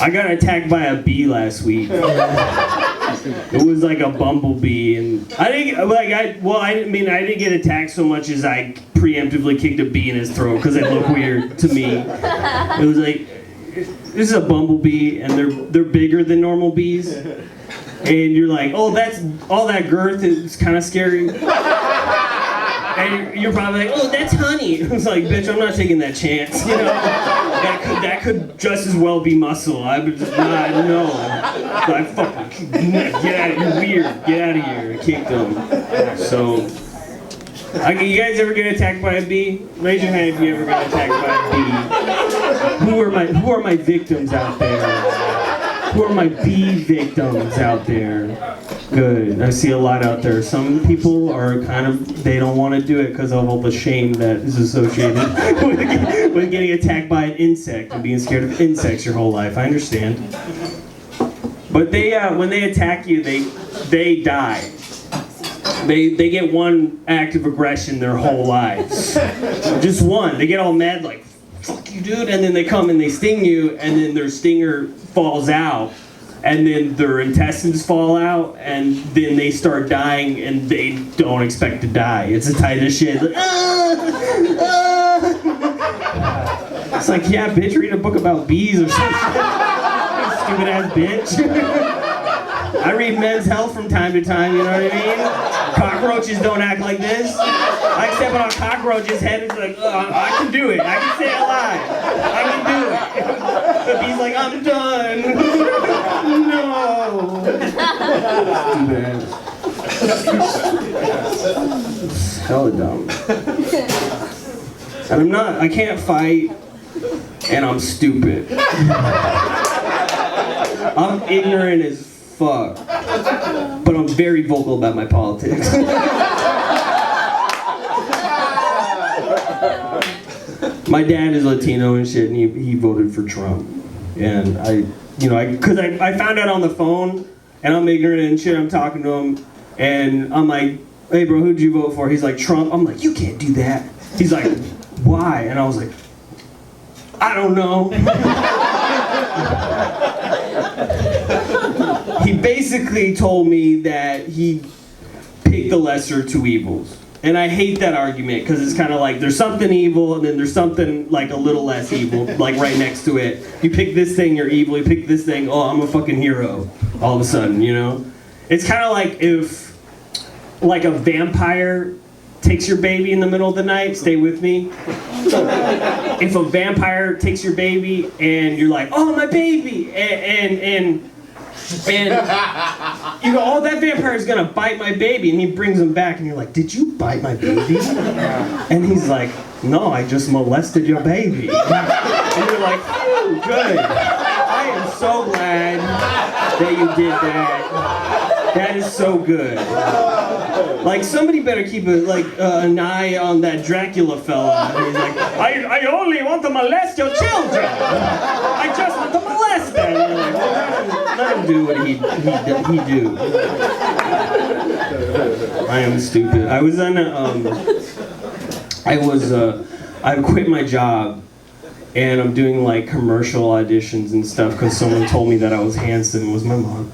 I got attacked by a bee last week. It was like a bumblebee, and I didn't I didn't get attacked so much as I preemptively kicked a bee in his throat because it looked weird to me. It was like, this is a bumblebee, and they're bigger than normal bees, and you're like, oh, that's all that girth is kind of scary. And you're probably like, oh, that's honey. It's like, bitch, I'm not taking that chance. You know, that could just as well be muscle. I would just not know. So I fucking get out of here. You're weird. Get out of here. I kicked them. So, you guys ever get attacked by a bee? Raise your hand if you ever got attacked by a bee. Who are my victims out there? Who are my bee victims out there? Good. I see a lot out there. Some people are they don't want to do it because of all the shame that is associated with getting attacked by an insect and being scared of insects your whole life. I understand. But when they attack you, they die. They get one act of aggression their whole lives. Just one. They get all mad like, fuck you, dude, and then they come and they sting you, and then their stinger falls out. And then their intestines fall out, and then they start dying, and they don't expect to die. It's the tightest shit. Like, It's like, yeah, bitch, read a book about bees or something. Stupid ass bitch. I read Men's Health from time to time, you know what I mean? Cockroaches don't act like this. I step on a cockroach's head, it's like, I can do it. I can stay alive. I can do it. The bee's like, I'm done. No. It's hella dumb. And I can't fight, and I'm stupid. I'm ignorant as fuck. But I'm very vocal about my politics. My dad is Latino and shit, and he voted for Trump. And I found out on the phone, and I'm ignorant and shit, I'm talking to him, and I'm like, hey bro, who'd you vote for? He's like, Trump. I'm like, you can't do that. He's like, why? And I was like, I don't know. He basically told me that he picked the lesser of two evils. And I hate that argument because it's kind of like there's something evil and then there's something like a little less evil, like right next to it. You pick this thing, you're evil. You pick this thing, oh, I'm a fucking hero. All of a sudden, you know? It's kind of like if like a vampire takes your baby in the middle of the night, stay with me. If a vampire takes your baby and you're like, oh, my baby, and you go, oh, that vampire is gonna bite my baby, and he brings him back, and you're like, did you bite my baby? And he's like, no, I just molested your baby. And you're like, oh, good. I am so glad that you did that. That is so good. Like, somebody better keep an eye on that Dracula fella. And he's like, I only want to molest your children. I just want to molest them. And you're like, well, let him do what he do. I am stupid. I quit my job. And I'm doing like commercial auditions and stuff because someone told me that I was handsome. It was my mom.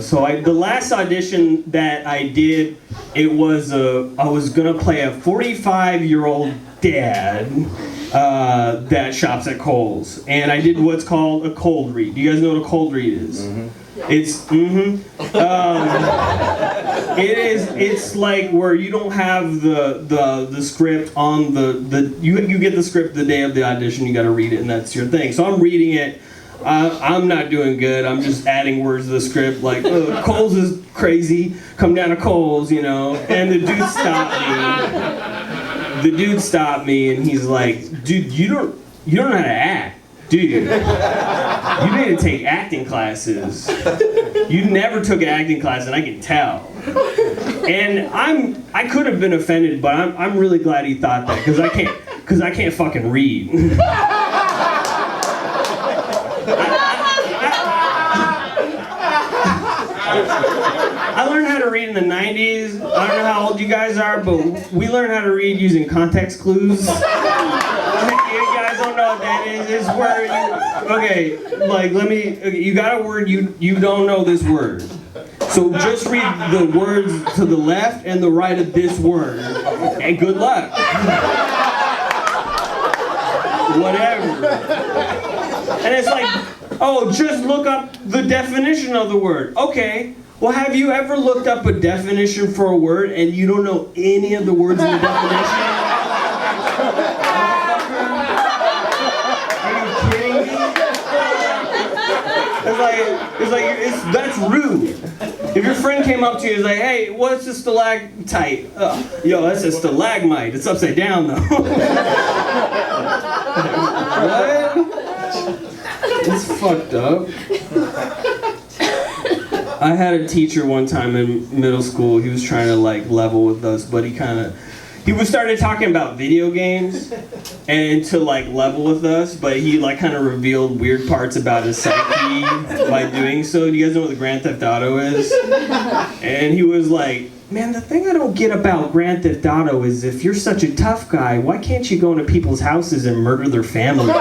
So the last audition that I did, I was gonna play a 45-year-old dad that shops at Kohl's, and I did what's called a cold read. Do you guys know what a cold read is? Mm-hmm. It's like where you don't have the script on you get the script the day of the audition, you gotta read it, and that's your thing. So I'm reading it. I'm not doing good. I'm just adding words to the script like, Kohl's is crazy, come down to Kohl's, you know. And the dude stopped me and he's like, dude, you don't know how to act. Dude, you need to take acting classes. You never took an acting class, and I can tell. And I could have been offended, but I'm really glad he thought that because I can't fucking read. I learned how to read in the 90s. I don't know how old you guys are, but we learned how to read using context clues. where okay, like you got a word you don't know this word. So just read the words to the left and the right of this word, and good luck. Whatever. And it's like, oh, just look up the definition of the word. Okay. Well, have you ever looked up a definition for a word and you don't know any of the words in the definition? Are you kidding me? That's rude. If your friend came up to you and was like, hey, what's a stalactite? Yo, that's a stalagmite. It's upside down, though. What? It's fucked up. I had a teacher one time in middle school. He was trying to level with us, but he started talking about video games and to level with us, but he kind of revealed weird parts about his psyche by doing so. Do you guys know what the Grand Theft Auto is? And he was like, man, the thing I don't get about Grand Theft Auto is if you're such a tough guy, why can't you go into people's houses and murder their families?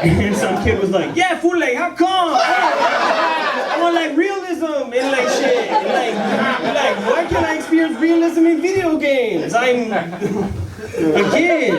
And some kid was like, yeah, fool, how come? I want realism and shit. And why can't I experience realism in video games? I'm a kid.